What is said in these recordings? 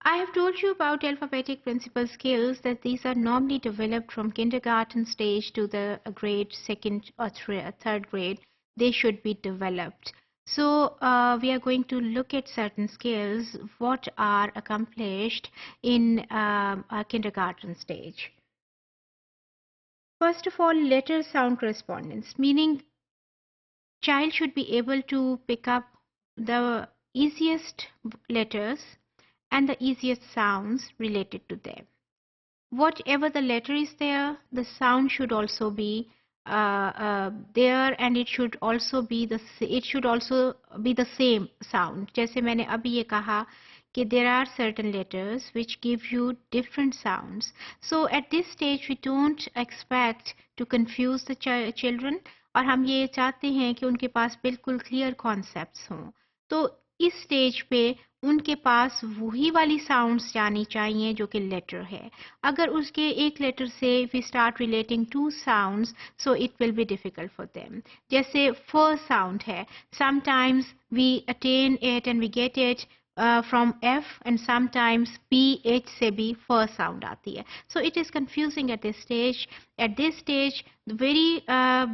I have told you about alphabetic principal skills that these are normally developed from kindergarten stage to the grade second or third grade. They should be developed. So we are going to look at certain skills what are accomplished in a kindergarten stage. First of all, letter sound correspondence, meaning child should be able to pick up the easiest letters and the easiest sounds related to them. Whatever the letter is there, the sound should also be there, and it should also be the same sound. जैसे मैंने अभी ये कहा कि there are certain letters which give you different sounds. So at this stage we don't expect to confuse the children, और हम ये चाहते हैं कि उनके पास बिल्कुल clear concepts हों. तो इस स्टेज पे उनके पास वही वाली साउंड्स जानी चाहिए जो कि लेटर है. अगर उसके एक लेटर से we start relating to sounds, so it will be difficult for them. जैसे फर्स्ट साउंड है, sometimes we attain it and we get it from F, and sometimes P, H से भी first sound आती है. So it is confusing at this stage. At this stage, the very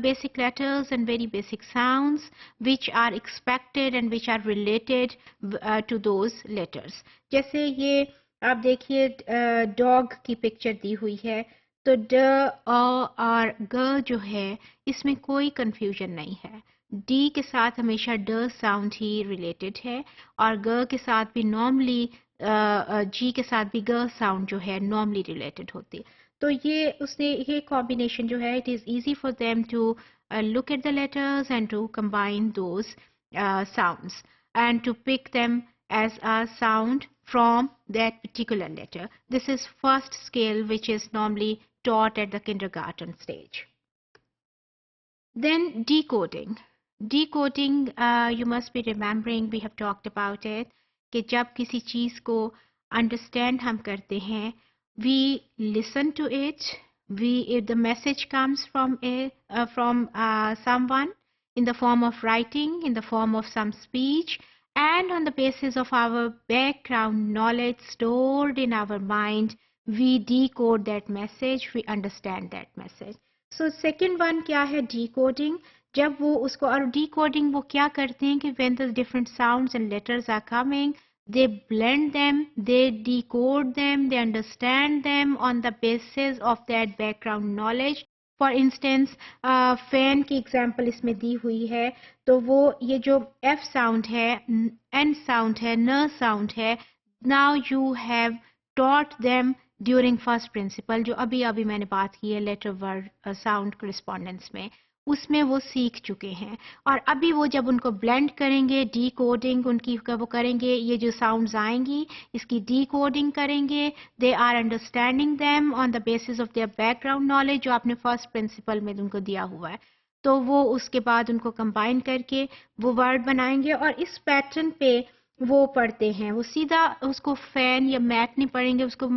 basic letters and very basic sounds which are expected and which are related to those letters. जैसे ये आप देखिए dog की picture दी हुई है, तो ड, और ग जो है इसमें कोई confusion नहीं है. डी के साथ हमेशा ड साउंड ही रिलेटेड है, और ग के साथ भी नॉर्मली जी के साथ भी ग साउंड जो है नॉर्मली रिलेटेड होती है. तो ये कॉम्बिनेशन जो है, it is easy for them to look at the letters and to combine those sounds and to pick them as a sound from that particular letter. This is first skill which is normally taught at the kindergarten stage. Then decoding. Decoding, you must be remembering, we have talked about it, कि जब किसी चीज़ को understand हम करते हैं, we listen to it, if the message comes from someone in the form of writing, in the form of some speech, and on the basis of our background knowledge stored in our mind, we decode that message, we understand that message. So second one क्या है, decoding. जब वो उसको, और decoding वो क्या करते हैं कि when the different sounds and letters are coming, they blend them, they decode them, they understand them on the basis of that background knowledge. For instance, fan की example इसमें दी हुई है, तो वो ये जो F sound है, N sound है, N sound है, now you have taught them during first principle, जो अभी मैंने बात की है लेटर वर्ड साउंड कॉरेस्पॉन्डेंस में, उसमें वो सीख चुके हैं. और अभी वो जब उनको ब्लेंड करेंगे, डीकोडिंग उनकी वो करेंगे, ये जो साउंड्स आएंगी इसकी डीकोडिंग करेंगे, they are understanding them on the basis of their background knowledge जो आपने फर्स्ट प्रिंसिपल में उनको दिया हुआ है. तो वो उसके बाद उनको कंबाइन करके वो वर्ड बनाएंगे, और इस पैटर्न पे वो पढ़ते हैं. वो सीधा उसको फैन या मैट नहीं पढ़ेंगे, उसको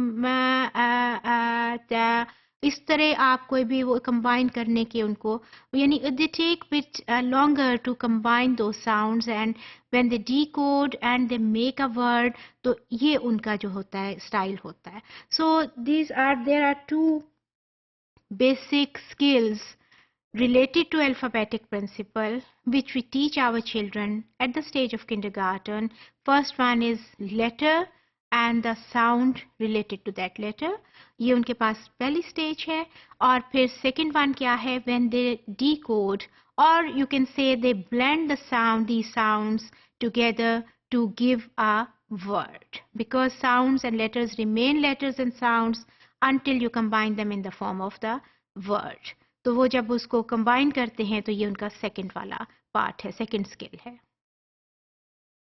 इस तरह आप कोई भी वो कंबाइन करने के उनको, यानी they take bit longer to combine दो sounds, and when they decode and they make a word, तो ये उनका जो होता है स्टाइल होता है. So there are two basic skills related to alphabetic principle which we teach our children at the stage of kindergarten. First one is letter and the sound related to that letter. ये उनके पास पहली stage है. और फिर second one क्या है, when they decode, or you can say they blend these sounds together to give a word, because sounds and letters remain letters and sounds until you combine them in the form of the word. तो वो जब उसको combine करते हैं तो ये उनका second वाला part है, second skill है.